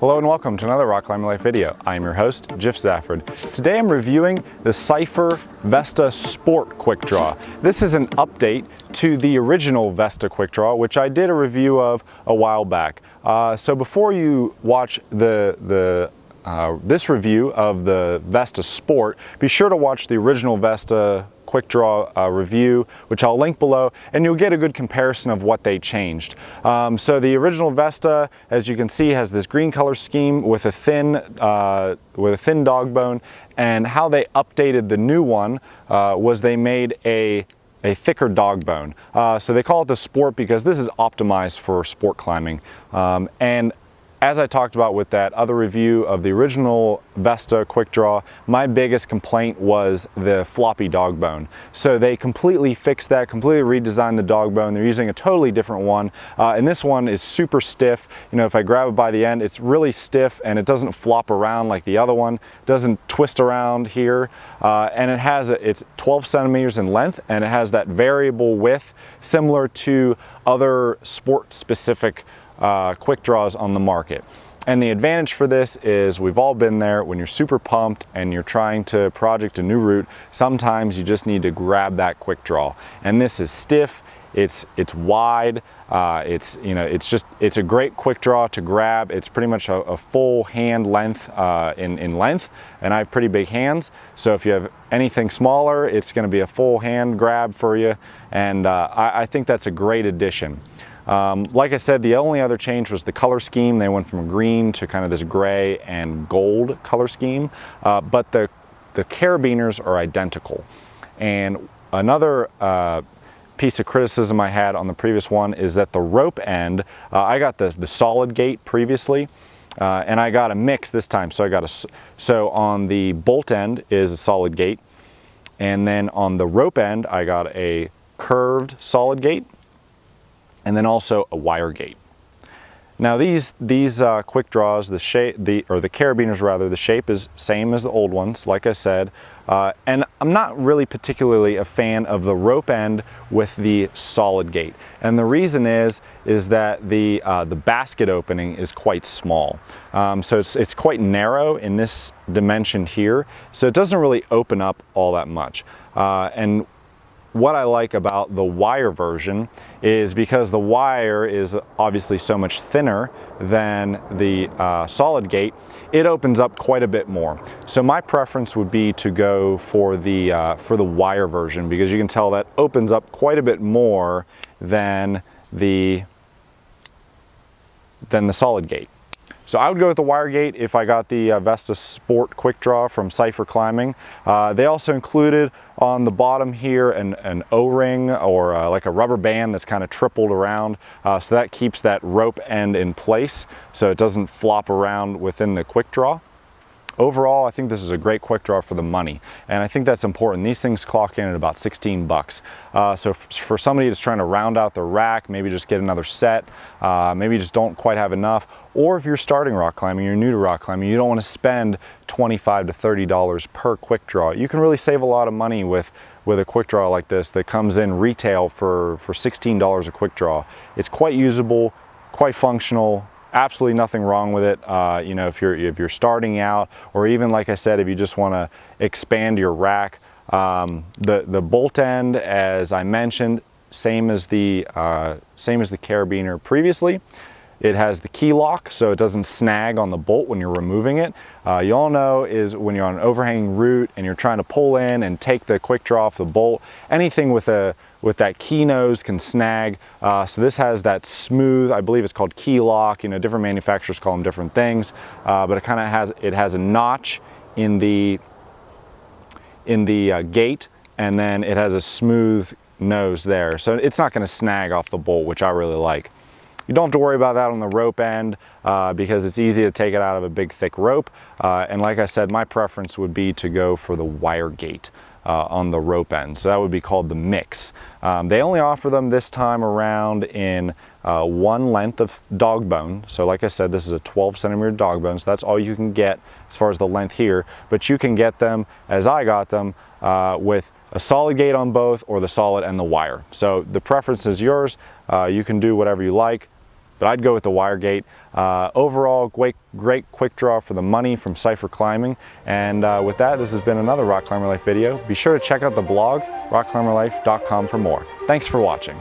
Hello and welcome to another Rock Climbing Life video. I am your host, Jeff Zafford. Today I'm reviewing the Cypher Vesta Sport Quickdraw. This is an update to the original Vesta Quickdraw, which I did a review of a while back. So before you watch this review of the Vesta Sport, be sure to watch the original Vesta Quickdraw review, which I'll link below, and you'll get a good comparison of what they changed. So the original Vesta, as you can see, has this green color scheme with a thin dog bone, and how they updated the new one was they made a thicker dog bone. So they call it the Sport because this is optimized for sport climbing. And as I talked about with that other review of the original Vesta Quickdraw, my biggest complaint was the floppy dog bone. So they completely fixed that, completely redesigned the dog bone. They're using a totally different one. And this one is super stiff. You know, if I grab it by the end, it's really stiff and it doesn't flop around like the other one. It doesn't twist around here. And it's 12 centimeters in length, and it has that variable width similar to other sport-specific quick draws on the market. And the advantage for this is, we've all been there when you're super pumped and you're trying to project a new route. Sometimes you just need to grab that quick draw, and this is stiff, it's wide, it's a great quick draw to grab. It's pretty much a full hand length in length, and I have pretty big hands, so if you have anything smaller, it's going to be a full hand grab for you, and I think that's a great addition. Like I said, the only other change was the color scheme. They went from green to kind of this gray and gold color scheme, but the carabiners are identical. And another piece of criticism I had on the previous one is that the rope end, I got the solid gate previously, and I got a mix this time. So on the bolt end is a solid gate, and then on the rope end I got a curved solid gate, and then also a wire gate. Now these quick draws, the carabiners rather, the shape is same as the old ones, like I said, and I'm not really particularly a fan of the rope end with the solid gate. And the reason is that the basket opening is quite small. So it's quite narrow in this dimension here, so it doesn't really open up all that much. And what I like about the wire version is because the wire is obviously so much thinner than the solid gate, it opens up quite a bit more. So my preference would be to go for the wire version, because you can tell that opens up quite a bit more than the solid gate. So I would go with the wire gate if I got the Vesta Sport Quickdraw from Cypher Climbing. They also included on the bottom here an O-ring, or like a rubber band that's kind of tripled around, so that keeps that rope end in place so it doesn't flop around within the Quickdraw. Overall, I think this is a great quick draw for the money, and I think that's important. These things clock in at about 16 bucks. So for somebody that's trying to round out the rack, maybe just get another set, maybe you just don't quite have enough, or if you're starting rock climbing, you're new to rock climbing, you don't want to spend $25 to $30 per quick draw. You can really save a lot of money with a quick draw like this that comes in retail for $16 a quick draw. It's quite usable, quite functional. Absolutely nothing wrong with it. You know, if you're starting out, or even like I said, if you just want to expand your rack. The bolt end, as I mentioned, same as the carabiner previously. It has the key lock, so it doesn't snag on the bolt when you're removing it. You all know is when you're on an overhanging route and you're trying to pull in and take the quick draw off the bolt, anything with that key nose can snag. So this has that smooth, I believe it's called key lock. You know, different manufacturers call them different things, but it kind of has a notch in the gate, and then it has a smooth nose there, so it's not going to snag off the bolt, which I really like. You don't have to worry about that on the rope end because it's easy to take it out of a big thick rope. And like I said, my preference would be to go for the wire gate on the rope end. So that would be called the mix. They only offer them this time around in one length of dog bone. So like I said, this is a 12 centimeter dog bone, so that's all you can get as far as the length here. But you can get them, as I got them, with a solid gate on both, or the solid and the wire. So the preference is yours. You can do whatever you like. but I'd go with the wire gate. Overall, great quick draw for the money from Cypher Climbing. And with that, this has been another Rock Climber Life video. Be sure to check out the blog, rockclimberlife.com, for more. Thanks for watching.